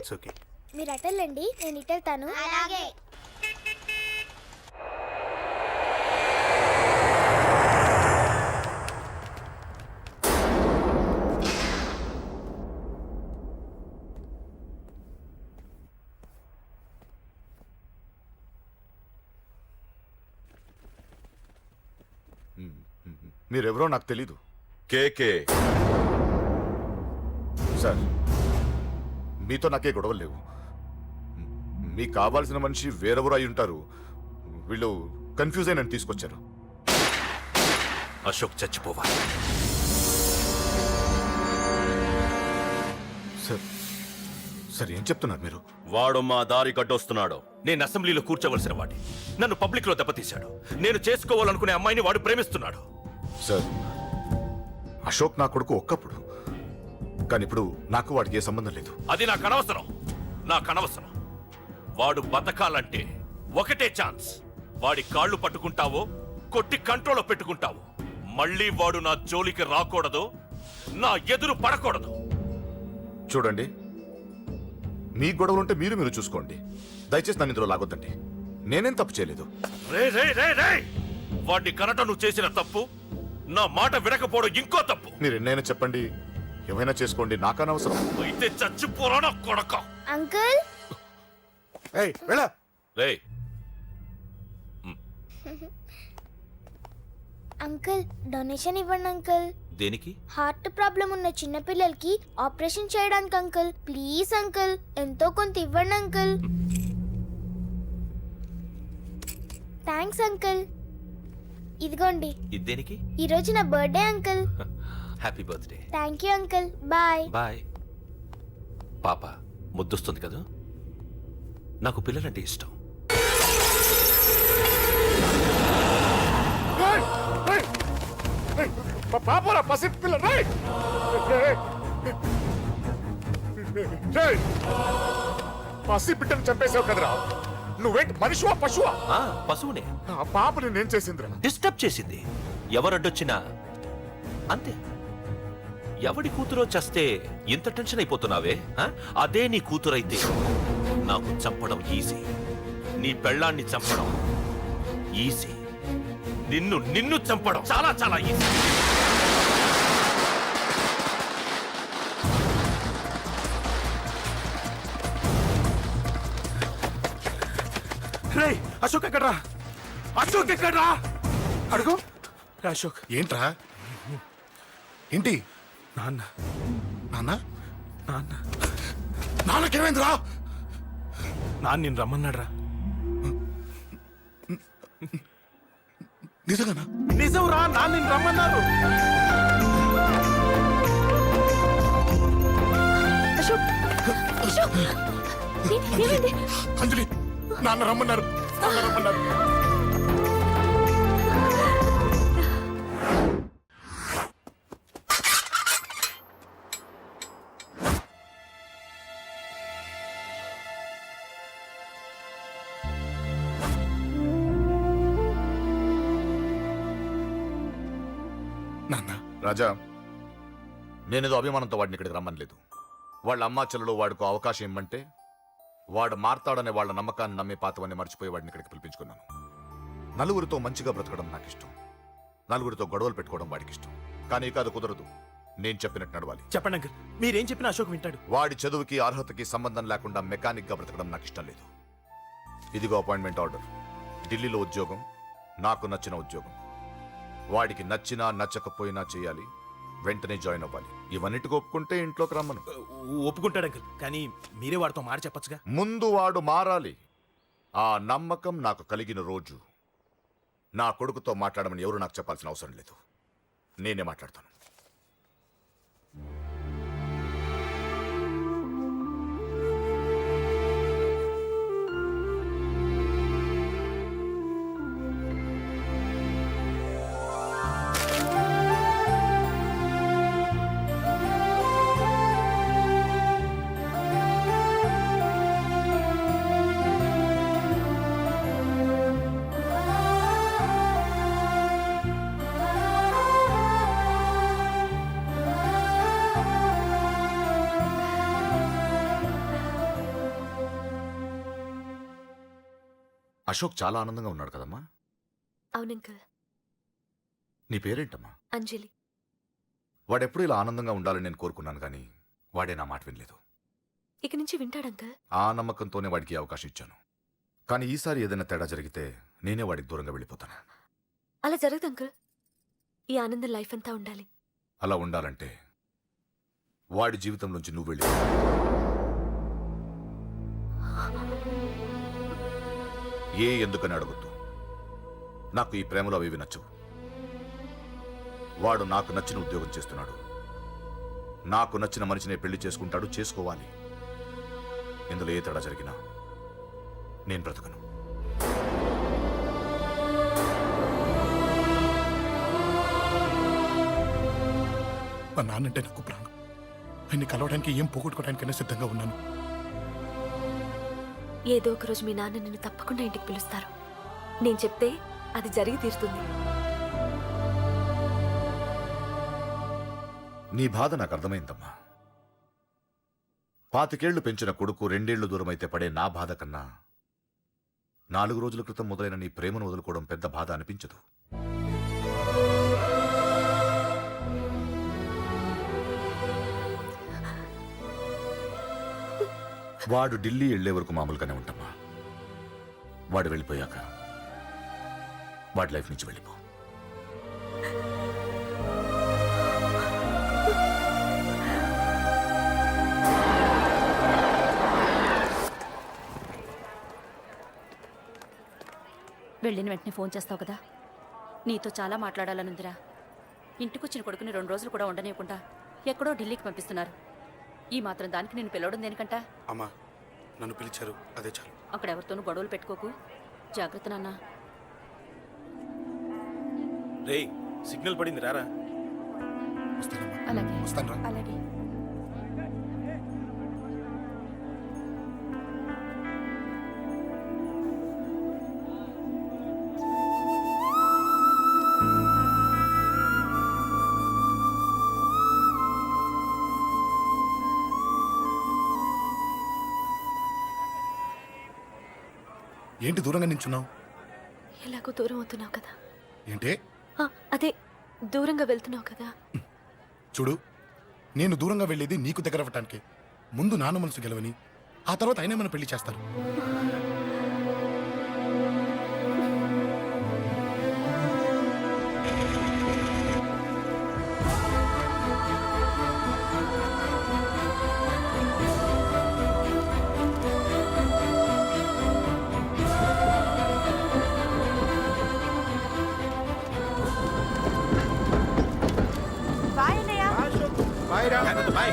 It's okay. మీరు అటెళ్ళండి, నేను ఇటెళ్తాను. అలాగే. మీరెవరో నాకు తెలీదు. కేకే సార్, మీతో నాకే గొడవలు లేవు. మీకు కావాల్సిన మనిషి వేరెవరో అయి ఉంటారు. వీళ్ళు కన్ఫ్యూజ్ అయి నన్ను తీసుకొచ్చారు. అశోక్ చచ్చిపోవాలి. సార్ సార్ ఏం చెప్తున్నారు మీరు? వాడు మా దారి కట్టొస్తున్నాడు. నేను అసెంబ్లీలో కూర్చోవలసిన వాడి నన్ను పబ్లిక్ లో దెబ్బతీశాడు. నేను చేసుకోవాలనుకునే అమ్మాయిని వాడు ప్రేమిస్తున్నాడు. సార్, అశోక్ నా కొడుకు ఒక్కప్పుడు, కానీ ఇప్పుడు నాకు వాడికి ఏ సంబంధం లేదు. అది నాకు అనవసరం. వాడు బతకాలంటే ఒకటే ఛాన్స్. వాడి కాళ్ళు పట్టుకుంటావో కొట్టి కంట్రోల్లో పెట్టుకుంటావో. మళ్ళీ వాడు నా జోలికి రాకూడదు, నా ఎదురు పడకూడదు. చూడండి, మీ గొడవలుంటే మీరు చూసుకోండి. దయచేసి నన్ను ఇందులో లాగొద్దండి. నేనేం తప్పు చేయలేదు. వాడిని కనట నువ్వు చేసిన తప్పు, నా మాట వినకపోవడం ఇంకో తప్పు. మీరు ఎన్నైనా చెప్పండి, ఏమైనా చేసుకోండి, నాకు అనవసరం. అయితే చచ్చిపోరా కొడక. అంకుల్, రేయ్, అంకుల్ డొనేషన్ ఇవ్వండి అంకుల్. దేనికి? హార్ట్ ప్రాబ్లం ఉన్న చిన్న పిల్లలకి ఆపరేషన్ చేయడానికి అంకుల్. ప్లీజ్ అంకుల్, ఎంతో కొంత ఇవ్వండి అంకుల్. Thanks uncle. ఇదిగోండి. ఇది దేనికి? ఈ రోజు నా birthday uncle. Happy birthday. Thank you uncle. Bye. Bye. పాప ముద్దొస్తుంది కదా, నాకు పిల్లలంటే ఇష్టం. పాపరా పసి పిల్ల, పసి బిడ్డను చంపేశావు కదరా. నువ్వేంటి మనిషివా పశువా? పశువునే. ఆ పాపని నేను చేసిందిరా. డిస్టర్బ్ చేసింది. ఎవరడ్డొచ్చినా అంతే. ఎవడి కూతురో చస్తే ఇంత టెన్షన్ అయిపోతున్నావే? అదే నీ కూతురైతే నాకు చంపడం ఈజీ. నీ పెళ్ళాన్ని చంపడం ఈజీ. నిన్ను చంపడం చాలా చాలా ఈజీ. అశోక్ ఎక్కడ్రా? అశోక్ ఎక్కడ్రా? అడుగు. అశోక్ ఏంట్రా? ఏంటి? నాన్న నాన్న నాన్న నాన్నకేమైందిరా? నాన్న నేను రమ్మన్నాడ్రా. నిజంగానా? నిజం రా, నాన్న నేను రమ్మన్నారు. అంజలి, నాన్న రమ్మన్నారు. నాన్న, రాజా, నేనేదో అభిమానంతో వాడిని ఇక్కడికి రమ్మనలేదు. వాళ్ళ అమ్మా చెల్లెలు వాడికి అవకాశం ఇమ్మంటే వాడు మారతాడనే వాళ్ళ నమ్మకాన్ని నమ్మే పాతవన్నీ మర్చిపోయి వాడిని ఇక్కడికి పిలిపించుకున్నాను. నలుగురితో మంచిగా బ్రతకడం నాకు ఇష్టం, నలుగురితో గొడవలు పెట్టుకోవడం వాడికి ఇష్టం. కానీ ఇక అది కుదరదు. నేను చెప్పినట్టు నడవాలి. చెప్పండి అంకుల్, మీరేం చెప్పినా అశోక్ వింటాడు. వాడి చదువుకి అర్హతకి సంబంధం లేకుండా మెకానిక్ గా బ్రతకడం నాకు ఇష్టం లేదు. ఇదిగో అపాయింట్మెంట్ ఆర్డర్. ఢిల్లీలో ఉద్యోగం, నాకు నచ్చిన ఉద్యోగం. వాడికి నచ్చినా నచ్చకపోయినా చేయాలి, వెంటనే జాయిన్ అవ్వాలి. ఇవన్నిటికి ఒప్పుకుంటే ఇంట్లోకి రమ్మను. ఒప్పుకుంటాడు అంకుల్, కానీ మీరే వాడితో మాట చెప్పచ్చుగా. ముందు వాడు మారాలి. ఆ నమ్మకం నాకు కలిగిన రోజు నా కొడుకుతో మాట్లాడమని ఎవరు నాకు చెప్పాల్సిన అవసరం లేదు. నేనే మాట్లాడతాను. అశోక్ చాలా ఆనందంగా ఉన్నాడు కదమ్మా. అవునంకల్. నీ పేరేంటమ్మా? అంజలి. వాడెప్పుడు ఇలా ఆనందంగా ఉండాలని నేను కోరుకున్నాను, కానీ వాడే నా మాట వినలేదు. ఇక నుంచి వింటాడంకల్. ఆ నమ్మకంతోనే వాడికి ఈ అవకాశం ఇచ్చాను. కానీ ఈసారి ఏదైనా తేడా జరిగితే నేనే వాడికి దూరంగా వెళ్ళిపోతాను. అలా జరగదు అంకుల్. ఈ ఆనందం లైఫ్ అంతా ఉండాలి. అలా ఉండాలంటే వాడి జీవితం నుంచి నువ్వు వెళ్ళి ఎందుకని అడగొద్దు. నాకు ఈ ప్రేమలో అవి నచ్చవు. వాడు నాకు నచ్చిన ఉద్యోగం చేస్తున్నాడు. నాకు నచ్చిన మనిషినే పెళ్లి చేసుకుంటాడు, చేసుకోవాలి. ఇందులో ఏ తేడా జరిగినా నేను బ్రతకను. మా నాన్నంటే నాకు ప్రాణం. ఆయన్ని కలవడానికి ఏం పోగొట్టుకోవడానికైనా సిద్ధంగా ఉన్నాను. ఏదో ఒక రోజు మీ నాన్న నిన్ను తప్పకుండా ఇంటికి పిలుస్తారు. నేను చెప్తే అది జరిగి తీరుతుంది. నీ బాధ నాకు అర్థమైందమ్మా. 25 ఏళ్లు పెంచిన కొడుకు 2 ఏళ్లు దూరమైతే పడే నా బాధ కన్నా 4 రోజుల క్రితం మొదలైన నీ ప్రేమను వదులుకోవడం పెద్ద బాధ అనిపించదు. వాడు ఢిల్లీ వెళ్లే వరకు మామూలుగానే ఉంటామా. వాడు వెళ్ళిపోయాక వాడి లైఫ్ నుంచి వెళ్ళిపో. వెళ్ళిన వెంటనే ఫోన్ చేస్తావు కదా. నీతో చాలా మాట్లాడాలనుందిరా. ఇంటికొచ్చిన కొడుకుని 2 రోజులు కూడా ఉండనివ్వకుండా ఎక్కడో ఢిల్లీకి పంపిస్తున్నారు. ఈ మాత్రం దానికి నేను పిలవడం దేనికంట? అమ్మా, నన్ను పిలిచారు, అదే చాలు. అక్కడ ఎవరితోనూ గొడవలు పెట్టుకోకు. జాగ్రత్త నాన్న. రేయ్, సిగ్నల్ పడింది, రారా. అలాగే వస్తాను రా. అలాగే. ఏంటి దూరంగా నించున్నావు? ఎలాగో దూరం అవుతున్నావు కదా. ఏంటే? అదే దూరంగా వెళ్తున్నావు కదా. చూడు, నేను దూరంగా వెళ్ళేది నీకు దగ్గర అవ్వటానికి. ముందు నాన్న మనసు గెలవని, ఆ తర్వాత అయినా మన పెళ్లి చేస్తారు. బాయ్ అన్నయ్య. బాయ్.